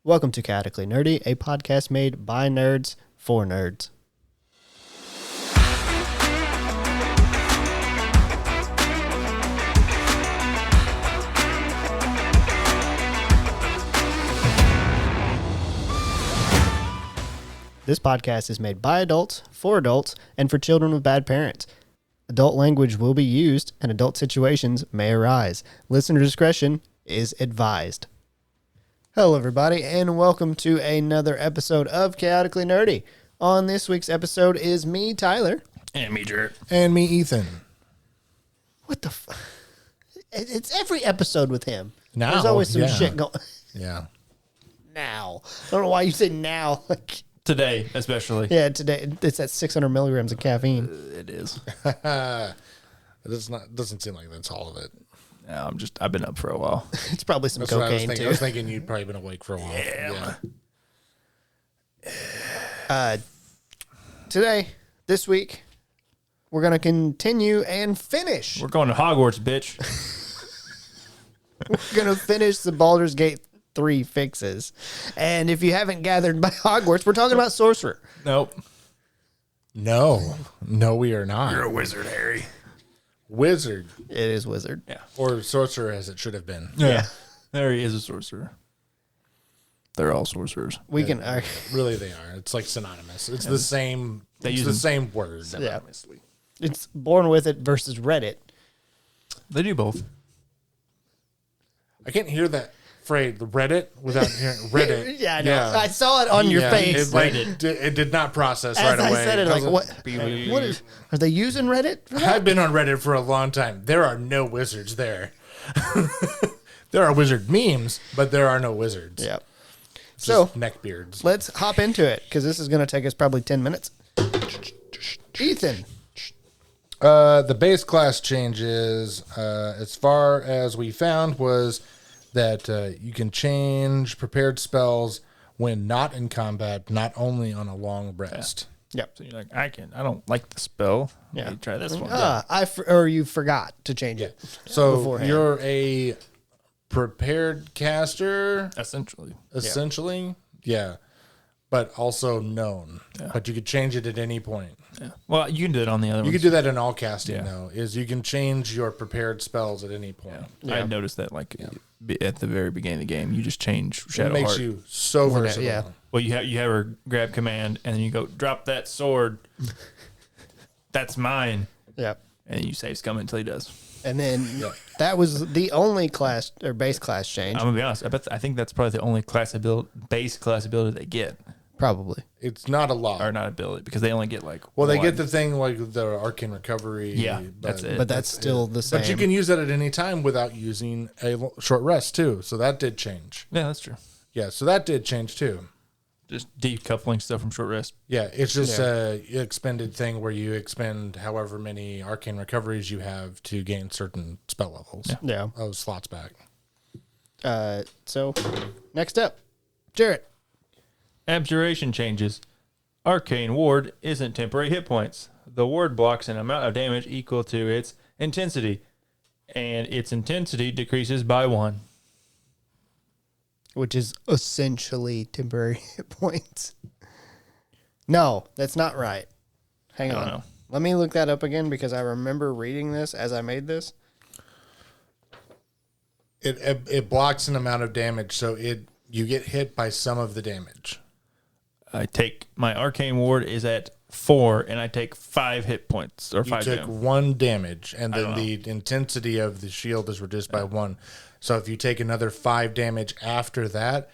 Welcome to Chaotically Nerdy, a podcast made by nerds for nerds. This podcast is made by adults, for adults, and for children with bad parents. Adult language will be used, and adult situations may arise. Listener discretion is advised. Hello, everybody, and welcome to another episode of Chaotically Nerdy. On this week's episode is me, Tyler. And me, Jared. And me, Ethan. What the It's every episode with him. Now, There's always some yeah. shit going. Yeah. Now. I don't know why you say now. Like, Today, especially. yeah, today it's at 600 milligrams of caffeine. It is. It doesn't seem like that's all of it. Yeah, I've been up for a while. It's probably some That's what I was cocaine, thinking. too. I was thinking you'd probably been awake for a while. Yeah. Today, this week, we're going to continue and finish. We're going to Hogwarts, bitch. We're going to finish the Baldur's Gate 3 fixes. And if you haven't gathered by Hogwarts, we're talking about Sorcerer. Nope. No, we are not. You're a wizard, Harry. Wizard. It is Wizard. Yeah. Or sorcerer, as it should have been. Yeah. Harry is a sorcerer. They're all sorcerers. We can... Really, they are. It's like synonymous. It's the same. They It's use the them same word. Yeah. Synonymously. It's Born With It versus Reddit. They do both. I can't hear that phrase, the Reddit, without hearing Reddit. Yeah, I know. I saw it on your face. It did not process As right I away. said it, I like, was what is... Are they using Reddit for that? I've been on Reddit for a long time. There are no wizards there. There are wizard memes, but there are no wizards. Yeah. It's So, just neckbeards. let's hop into it, because this is going to take us probably 10 minutes. Ethan. The base class changes, as far as we found, was that you can change prepared spells when not in combat, not only on a long rest. Yep. So you're like, I don't like the spell. Yeah. Let me try this one. Or you forgot to change it. So beforehand. you're a prepared caster, Essentially. yeah, but also known. Yeah. But you could change it at any point. Yeah. Well, you can do it on the other You ones. could do that in all casting, Yeah. though, is you can change your prepared spells at any point. I noticed that at the very beginning of the game, you just change Shadow It makes Heart. you so versatile. yeah. Well, you have her grab command, and then you go, drop that sword. That's mine. Yep. And you save scum until he does. And then that was the only class or base class change. I'm going to be honest. I think that's probably the only base class ability they get. Probably. It's not a lot. Or not ability, because they only get like Well, they one. get the thing like the arcane recovery. Yeah, that's it. But that's still the same. But you can use that at any time without using a short rest, too. So that did change. Yeah, that's true. Yeah, so that did change, too. Just decoupling stuff from short rest. Yeah, it's just a expended thing where you expend however many arcane recoveries you have to gain certain spell levels. Yeah. Oh, slots back. So, next up, Jarrett. Abjuration changes. Arcane Ward isn't temporary hit points. The ward blocks an amount of damage equal to its intensity, and its intensity decreases by 1. Which is essentially temporary hit points. No, that's not right. Hang I on. don't know. Let me look that up again because I remember reading this as I made this. It blocks an amount of damage, so you get hit by some of the damage. My Arcane Ward is at 4, and I take 5 hit points, or 5 You took damage. 1 damage, and then don't the intensity of the shield is reduced by 1. So if you take another 5 damage after that,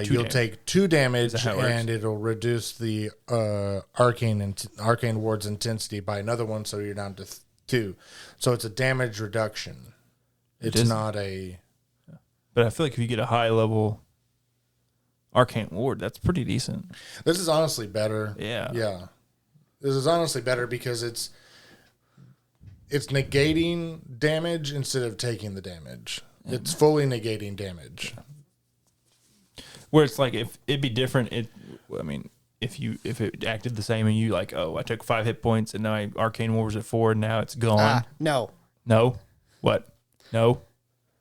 you'll take 2 damage, how it works? and it'll reduce the arcane ward's intensity by another 1, so you're down to 2. So it's a damage reduction. It's not a... But I feel like if you get a high level Arcane Ward, that's pretty decent. This is honestly better. Yeah. Yeah. This is honestly better because it's negating damage instead of taking the damage. It's fully negating damage. Where it's like, if it'd be different, if it acted the same and you like, oh, I took 5 hit points and now my Arcane Ward was at 4 and now it's gone. No. No? What? No?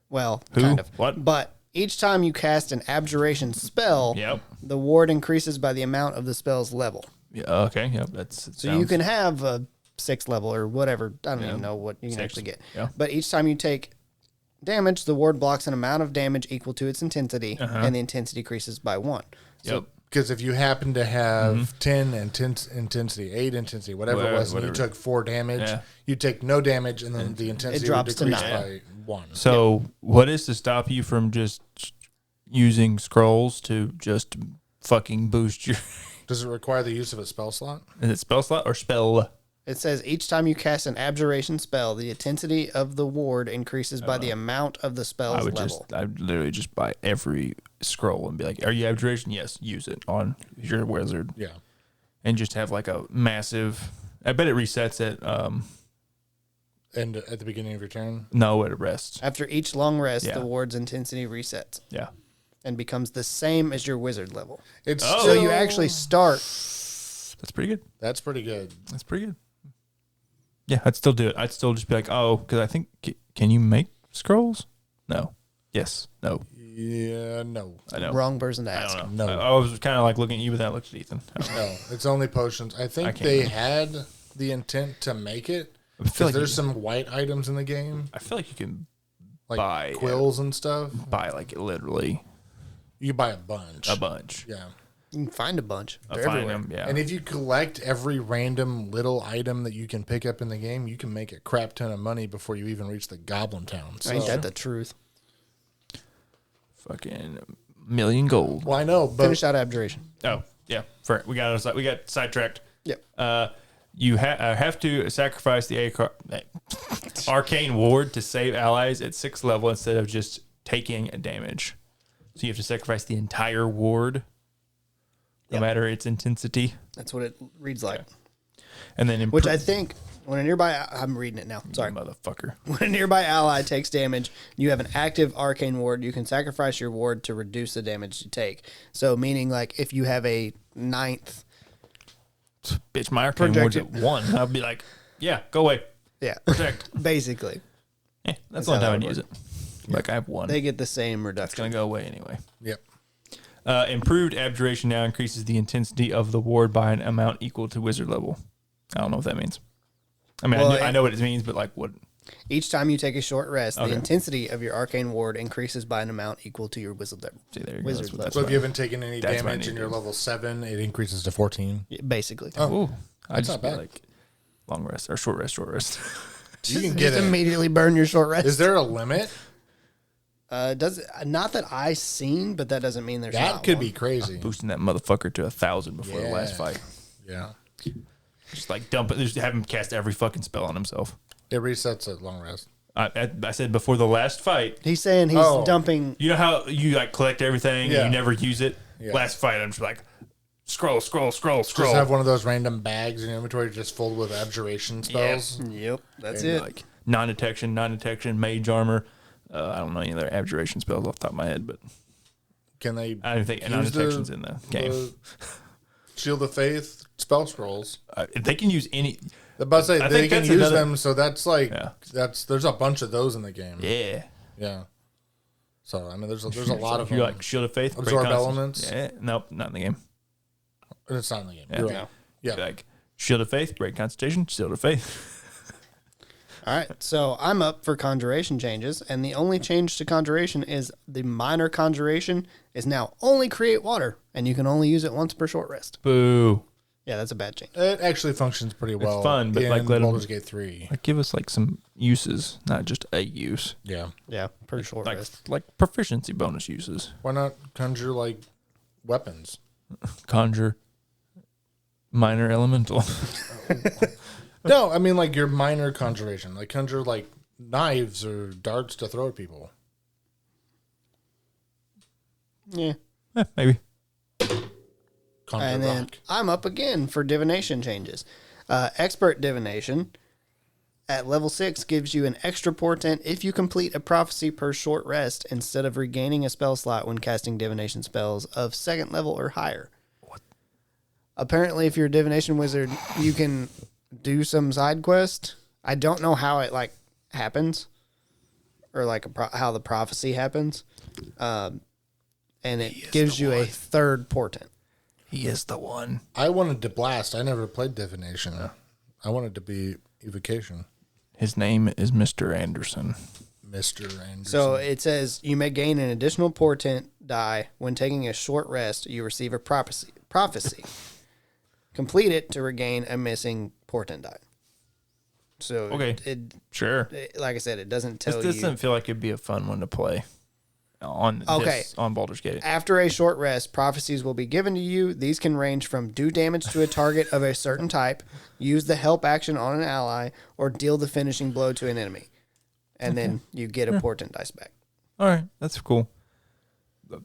Well, Who? kind of. What? But Each time you cast an abjuration spell, Yep. the ward increases by the amount of the spell's level. Yeah, okay. Yep. So you can have a 6th level or whatever. I don't even know what you can 6. actually get. Yeah. But each time you take damage, the ward blocks an amount of damage equal to its intensity, and the intensity decreases by 1. Yep. Because if you happen to have 10 intensity, 8 intensity, whatever it was, and you took 4 damage, you take no damage, and then the intensity drops to would decrease 9. by 1. So what is to stop you from just using scrolls to just fucking boost your... Does it require the use of a spell slot? Is it spell slot or spell? It says each time you cast an abjuration spell, the intensity of the ward increases by the amount of the spell's level. I'd literally just buy every scroll and be like, are you abjuration? Yes, use it on your wizard. Yeah. And just have like a massive... I bet it resets it. And at the beginning of your turn? No, it rests. After each long rest, Yeah. the ward's intensity resets Yeah. and becomes the same as your wizard level. It's So you actually start. That's pretty good. That's pretty good. That's pretty good. Yeah, I'd still do it. I'd still just be like, oh, because I think, can you make scrolls? No. Yes. No. Yeah, no. I know. Wrong person to I ask. don't know. No. I was kind of like looking at you, but then I looked at Ethan. I don't know. No, it's only potions. I think can't they remember. had the intent to make it. I feel like There's some white items in the game, I feel like you can like buy quills and stuff. buy like literally You can buy a bunch. a bunch. Yeah. You can find a bunch. I They're find everywhere. them, yeah. And if you collect every random little item that you can pick up in the game, you can make a crap ton of money before you even reach the Goblin Town. So, Ain't that the truth? Fucking million gold. well, I know, but Finish out abjuration. Oh yeah, we got sidetracked. Yep. You have to sacrifice the arcane ward to save allies at 6th level instead of just taking damage. So you have to sacrifice the entire ward, no Yep. matter its intensity. That's what it reads like. And then Which I think when a nearby, I'm reading it now. Sorry. motherfucker. When a nearby ally takes damage, you have an active arcane ward. You can sacrifice your ward to reduce the damage you take. So meaning like if you have a 9th, Bitch, my arcane ward's at Projected. 1. I'll be like, yeah, go away. yeah, Protect. basically That's the only how time that I'd use it. Like I have 1. they get the same It's reduction. gonna go away anyway. yep. Improved abjuration now increases the intensity of the ward by an amount equal to wizard level. I don't know what that means. I mean, Well, I know what it means, but like what? Each time you take a short rest, Okay. the intensity of your arcane ward increases by an amount equal to your wizard level. See, there you go. Wizard That's what- level. that's So if what you haven't taken any That's what I damage and need you're to do. level 7, it increases to 14. Yeah, basically. Oh, Ooh, I that's just not be bad. like long rest or short rest, short rest. You can Just get it. immediately burn your short rest. Is there a limit? Does not that I seen, but that doesn't mean there's That not could one. be crazy. Boosting that motherfucker to 1,000 before the last Yeah. fight. Yeah. Just like dump it. Just have him cast every fucking spell on himself. It resets at long rest. I said before the last fight. He's saying he's Oh. dumping. You know how you like collect everything Yeah. and you never use it. Yeah. Last fight, I'm just like scroll. Just have one of those random bags in your inventory just filled with abjuration spells. Yep, that's And, it. Like non-detection, mage armor. I don't know any other abjuration spells off the top of my head, but Can they I don't think use non-detection's in the game. the Shield of Faith spell scrolls? They can use any. But say I they think can that's use another- them, so that's like Yeah. there's a bunch of those in the game. Yeah. Yeah. So I mean, there's a lot of You're them. like Shield of Faith, break Absorb Constitution. elements? Yeah, nope, not in the game. And it's not in the game. Yeah. You're No. right. Yeah. Like Shield of Faith, break Constitution, Shield of Faith. All right, so I'm up for conjuration changes, and the only change to conjuration is the minor conjuration is now only create water, and you can only use it once per short rest. Boo. Yeah, that's a bad change. It actually functions pretty well. fun, but, in like, let 'em- Baldur's Gate 3. Like give us like some uses, not just a use. Yeah. Yeah, per short Like rest. like proficiency bonus uses. Why not conjure like weapons? Conjure minor elemental. No, I mean like your minor conjuration, like conjure like knives or darts to throw at people. Yeah. Maybe. Conjure And then rock. I'm up again for divination changes. Expert divination at level 6 gives you an extra portent if you complete a prophecy per short rest instead of regaining a spell slot when casting divination spells of 2nd level or higher. What? Apparently, if you're a divination wizard, you can do some side quest. I don't know how it like happens. or like how the prophecy happens, and it gives you a third portent. He is the one. I wanted to blast. I never played divination. I wanted to be evocation. His name is Mr. Anderson. Mr. Anderson. So it says you may gain an additional portent die when taking a short rest. You receive a prophecy. Complete it to regain a missing portent die. So Okay, sure. Like I said, it doesn't tell This you. doesn't feel like it'd be a fun one to play on on Baldur's Gate. After a short rest, prophecies will be given to you. These can range from do damage to a target of a certain type, use the help action on an ally, or deal the finishing blow to an enemy. And then you get a portent dice back. All right, that's cool.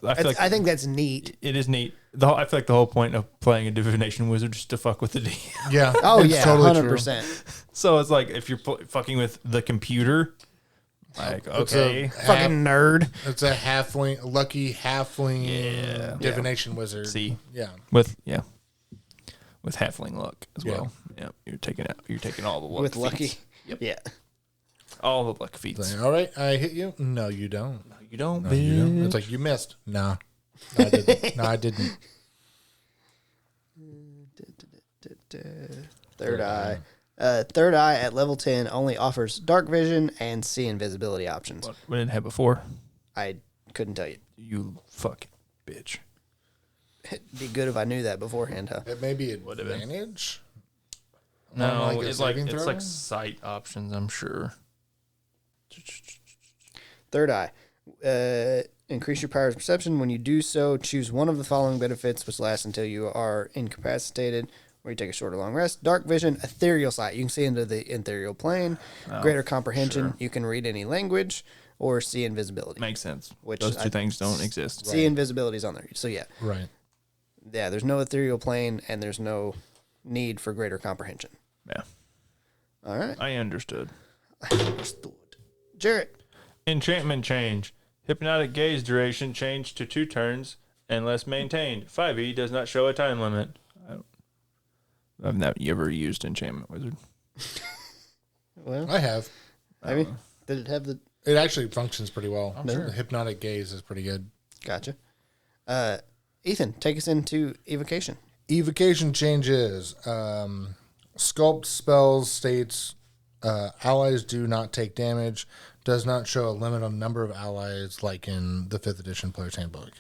I think that's neat. It is neat. I feel like the whole point of playing a divination wizard is to fuck with the DM. Yeah. Oh, it's yeah, totally 100%. So it's like if you're fucking with the computer, like, It's okay. Fucking nerd. It's a lucky halfling divination wizard. See. Yeah. With halfling luck as well. Yeah, you're taking all the luck With feats. lucky. Yep. Yeah. All the luck feats. Like, all right, I hit you. No, you don't. You don't, No, bitch. you don't. It's like you missed. No, I didn't. No, I didn't. Third eye. Third eye at level 10 only offers dark vision and see invisibility options. What did it have before? I couldn't tell you. You fucking bitch. It'd be good if I knew that beforehand, huh? It may be Would have been. advantage. No, Like a it's like saving it's throw? like sight options, I'm sure. Third eye. Increase your powers of perception. When you do so, choose one of the following benefits, which lasts until you are incapacitated, or you take a short or long rest. Dark vision, ethereal sight. You can see into the ethereal plane. Greater comprehension. sure. You can read any language, or see invisibility. Makes sense. Which Those I- two things don't exist. See invisibility is on there. So yeah, Right. there's no ethereal plane, and there's no need for greater comprehension. Yeah, All right. I understood. Jarrett. Enchantment change. Hypnotic gaze duration changed to 2 turns unless maintained. 5e does not show a time limit. I've never ever used Enchantment Wizard. Well, I have. maybe. Did it have the... It actually functions pretty well. sure. The hypnotic gaze is pretty good. Gotcha. Ethan, take us into evocation. Evocation changes. Sculpt spells states allies do not take damage. Does not show a limit on number of allies like in the 5th edition Player's Handbook.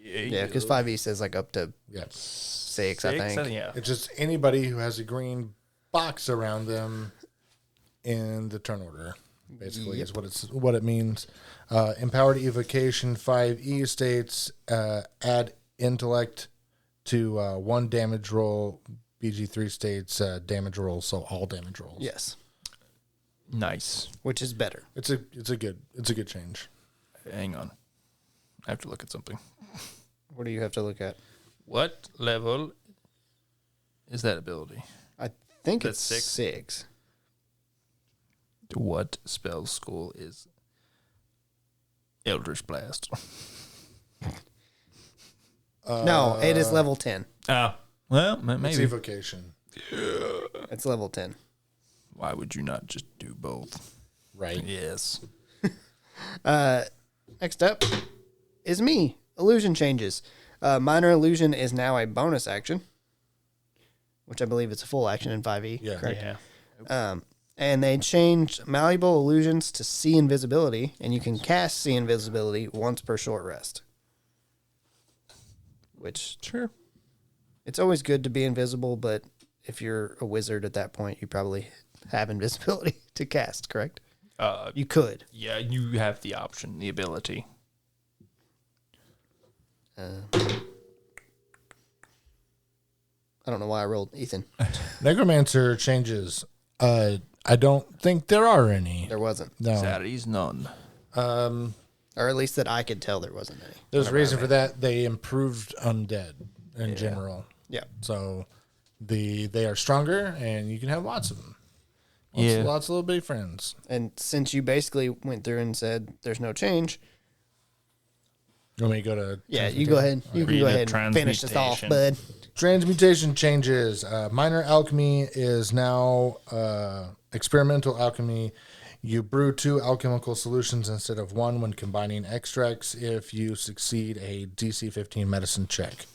Yeah, because 5e says like up to Yeah. 6, I think. Yeah. It's just anybody who has a green box around them in the turn order. Basically, is what it means. Empowered evocation 5e states add intellect to 1 damage roll. BG3 states damage rolls, so all damage rolls. Yes, Nice. which is better. It's a good change. Hang on. I have to look at something. What do you have to look at? What level is that ability? I think That's it's 6? 6. What spell school is Eldritch Blast? No, it is level 10. Oh, well, It's maybe. evocation, It's level 10. Why would you not just do both? right? Yes. Next up is me. Illusion changes. Minor illusion is now a bonus action, which I believe it's a full action in 5e. Yeah. Correct. Yeah. And they changed malleable illusions to see invisibility, and you can cast see invisibility once per short rest. Which, Sure. it's always good to be invisible, but if you're a wizard at that point, you probably have invisibility to cast, correct? You could. Yeah, you have the option, the ability. I don't know why I rolled Ethan. Necromancer changes. I don't think there are any. There wasn't. No. Zaddy's none. Or at least that I could tell there wasn't any. There's a reason for that. They improved undead in general. Yeah. So they are stronger, and you can have lots of them. Lots of little bitty friends. And since you basically went through and said there's no change, You want me to go to yeah, you go ahead. You can Read go the ahead and finish this off, transmutation. bud. Transmutation changes. Minor alchemy is now experimental alchemy. You brew 2 alchemical solutions instead of 1 when combining extracts if you succeed a DC 15 medicine check.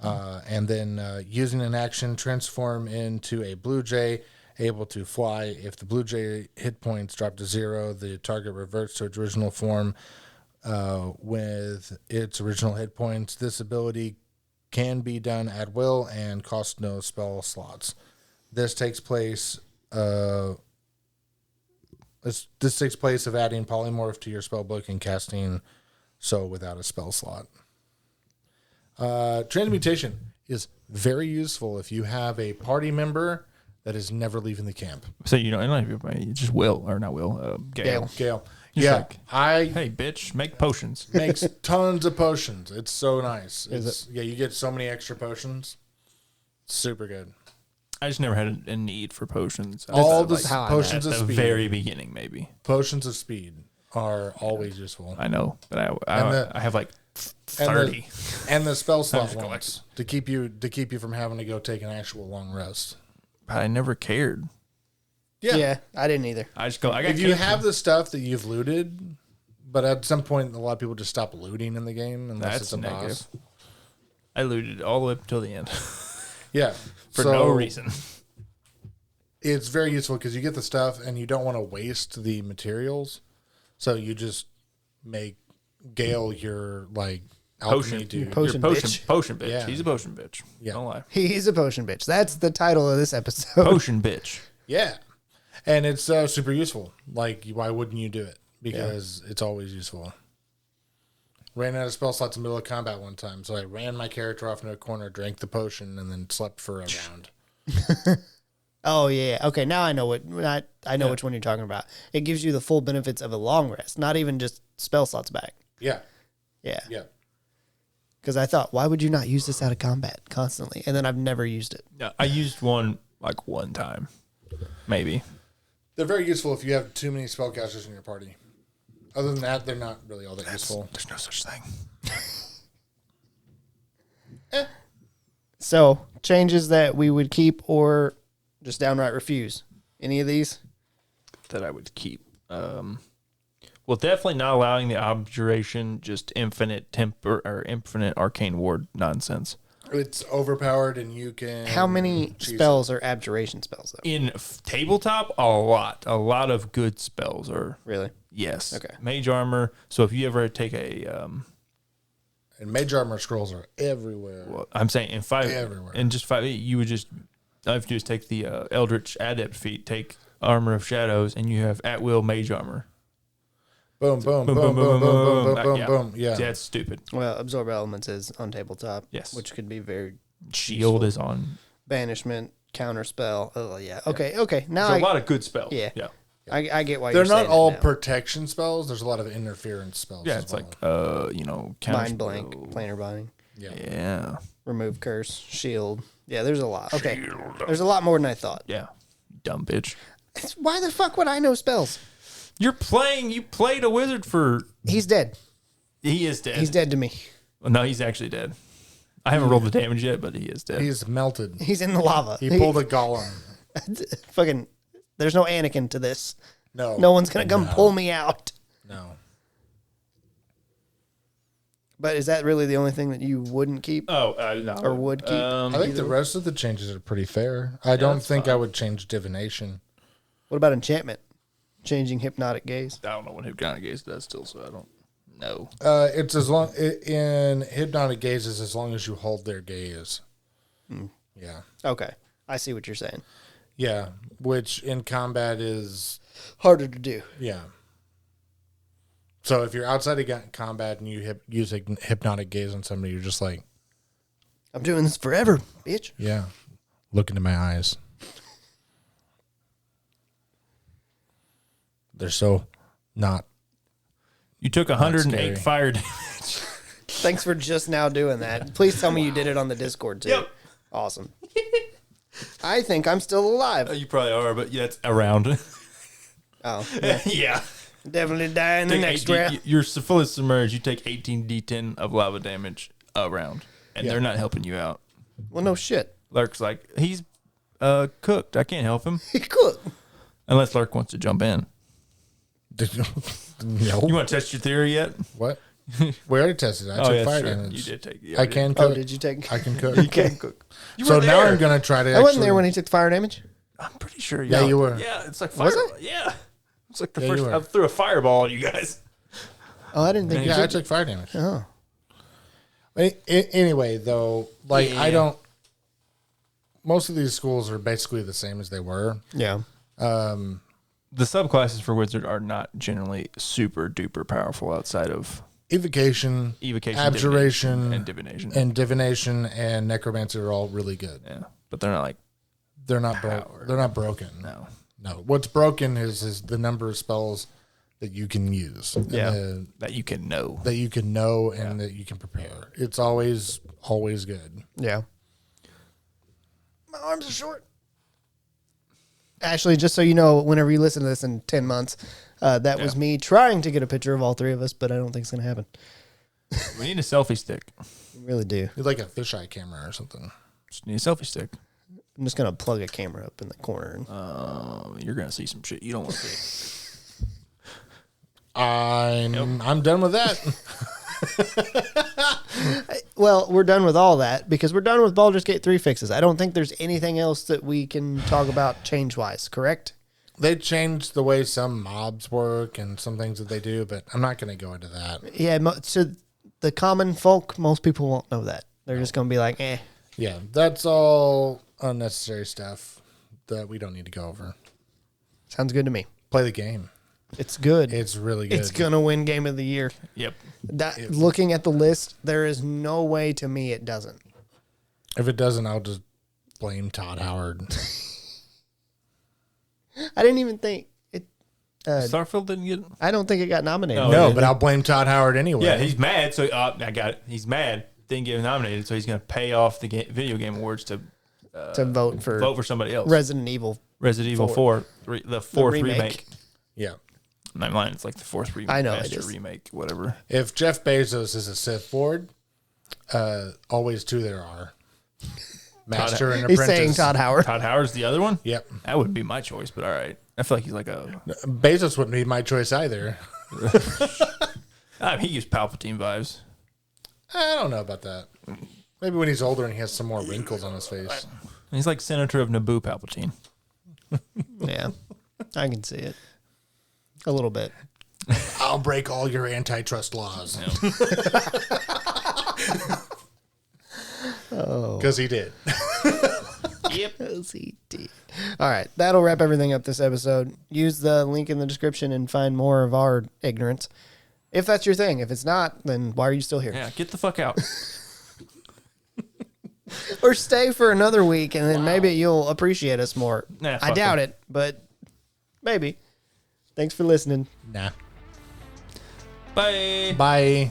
And then using an action, transform into a blue jay, able to fly. If the blue jay hit points drop to 0, the target reverts to its original form with its original hit points. This ability can be done at will and costs no spell slots. This takes place... This takes place of adding polymorph to your spell book and casting so without a spell slot. Transmutation is very useful if you have a party member that is never leaving the camp. So you just Will or not Will, Gale. Gale. Just Yeah, like, I hey bitch, make potions. makes tons of potions. It's so nice. Yeah, you get so many extra potions. Super good. I just never had a need for potions. All the Like, how I potions at of the speed. very beginning, maybe. Potions of speed are always useful. I know, but And I have like and 30. And the spell slot just ones to keep you from having to go take an actual long rest. But I never cared. Yeah, I didn't either. I just go. I got If you kicked. have the stuff that you've looted, but at some point a lot of people just stop looting in the game unless That's it's a negative. boss. I looted all the way up until the end Yeah, for so no reason. It's very useful because you get the stuff and you don't want to waste the materials, so you just make Gale your like alchemy Potion. dude. Potion bitch. Potion bitch. Yeah. He's a potion bitch. Yeah. Don't lie. He's a potion bitch. That's the title of this episode. Potion bitch. Yeah, and it's super useful. Like, why wouldn't you do it? Because it's always useful. Ran out of spell slots in the middle of combat one time, so I ran my character off into a corner, drank the potion, and then slept for a round. Oh yeah. Okay, now I know I know which one you're talking about. It gives you the full benefits of a long rest, not even just spell slots back. Yeah, Yeah. yeah. Because I thought, why would you not use this out of combat constantly? And then I've never used it. Yeah, I used one like one time, maybe. They're very useful if you have too many spellcasters in your party. Other than that, they're not really all that useful. There's no such thing. So changes that we would keep or just downright refuse. Any of these? That I would keep. Well, definitely not allowing the abjuration, just infinite temper or infinite arcane ward nonsense. It's overpowered, and you can. How many choose spells are abjuration spells though? In tabletop, a lot of good spells are. Really? Yes. Okay. Mage armor. So if you ever take a, And mage armor scrolls are everywhere. well, I'm saying in 5, Everywhere. in just 5, you would just, all you have to do is take the Eldritch Adept feat, take Armor of Shadows, and you have at will mage armor. Boom, boom, boom, boom, boom, boom, boom, Yeah. boom. Yeah. That's stupid. Well, absorb elements is on tabletop. Yes. Which could be very Shield is on. banishment, counter spell. Oh yeah. Okay. Okay. Now There's a lot of good spells. Yeah. Yeah. I get why They're you're not saying all that now. protection spells. There's a lot of interference spells. Yeah, as it's well. like, counter Mind spell. blank, planar binding, Yeah. remove curse, shield. Yeah, there's a lot. Okay. There's a lot more than I thought. Yeah. Dumb bitch. Why the fuck would I know spells? You played a wizard for, He's dead. he is dead. He's dead to me. Well, no, he's actually dead. I haven't rolled the damage yet, but he is dead. He's melted. He's in the lava. He pulled a golem. Fucking. There's no Anakin to this. No. No one's gonna come pull me out. No. But is that really the only thing that you wouldn't keep Oh, no. or would keep? I think the rest of the changes are pretty fair. I don't think I would change divination. What about enchantment? Changing hypnotic gaze. I don't know what hypnotic gaze does still, so I don't know. It's as long in hypnotic gazes as long as you hold their gaze. Yeah. Okay, I see what you're saying. Yeah. Which in combat is Harder to do. yeah. So if you're outside of combat and you use a hypnotic gaze on somebody, you're just like, I'm doing this forever, bitch. yeah, look into my eyes. They're so not. You took 108 scary. fire damage. Thanks for just now doing that. Please tell me you did it on the Discord too. Yep. Awesome. I think I'm still alive. You probably are, but yeah, it's around. Oh, yeah. Yeah. Definitely die in the Take next 18 round. You're fully submerged. You take 18 d10 of lava damage around, and they're not helping you out. Well, no shit. Lurk's like, he's cooked. I can't help him. He could. Unless Lurk wants to jump in. No. You want to test your theory yet? What? We already tested it. I took fire damage. You did take. I can cook. Oh, did you take? I can cook. You can cook. You So were now there. I'm going to try to I actually... wasn't there when he took the fire damage. I'm pretty sure. Yeah, you were. Yeah, it's like fire. Was it? Yeah, it's like the Yeah, you first. were. I threw a fireball at you guys. Oh, I didn't think. Yeah, you I took. took fire damage. Oh, Anyway, though, like, Yeah. I don't... Most of these schools are basically the same as they were. yeah. The subclasses for wizard are not generally super duper powerful outside of Evocation, evocation, abjuration, and divination. and divination and necromancy are all really good. Yeah, but they're not like They're not Power. They're not broken. no. No. What's broken is the number of spells that you can use. and Yeah, that you can know. that you can know and that you can prepare. It's always good. Yeah. My arms are short. Ashley, just so you know, whenever you listen to this in 10 months, that was me trying to get a picture of all three of us, but I don't think it's going to happen. We need a selfie stick. We really do. It's like a fisheye camera or something. Just need a selfie stick. I'm just going to plug a camera up in the corner. And You're gonna see some shit you don't want to see. I'm done with that. well, we're done with all that because we're done with Baldur's Gate 3 fixes. I don't think there's anything else that we can talk about change-wise, correct? They changed the way some mobs work and some things that they do, but I'm not going to go into that. Yeah, so the common folk, most people won't know that. They're just going to be like, eh. Yeah, that's all unnecessary stuff that we don't need to go over. Sounds good to me. Play the game. It's good. It's really good. It's going to win Game of the Year. Yep. Looking at the list, there is no way to me it doesn't. If it doesn't, I'll just blame Todd Howard. I didn't even think it. Starfield didn't get. I don't think it got nominated. No. No, but I'll blame Todd Howard anyway. Yeah, he's mad. So I got it. He's mad. Didn't get nominated, so he's gonna pay off the video game awards to vote for somebody else. Resident Evil. Resident Evil 4, the fourth remake. remake. Yeah. In my mind, it's like the fourth remake. I know it Master is. remake, whatever. If Jeff Bezos is a Sith Lord, always two there are. Master and He's Apprentice. saying Todd Howard. Todd Howard's the other one. Yep. That wouldn't be my choice, but all right. I feel like he's like a. Bezos wouldn't be my choice either. He gives Palpatine vibes. I don't know about that. Maybe when he's older and he has some more wrinkles on his face. He's like Senator of Naboo Palpatine. Yeah, I can see it. A little bit. I'll break all your antitrust laws. Oh. Because he did. Yep. Yes, he did. All right, that'll wrap everything up this episode. Use the link in the description and find more of our ignorance. If that's your thing. If it's not, then why are you still here? Yeah, get the fuck out. Or stay for another week, and then maybe you'll appreciate us more. Nah, I fuck doubt them. it, but maybe. Thanks for listening. Nah. Bye. Bye.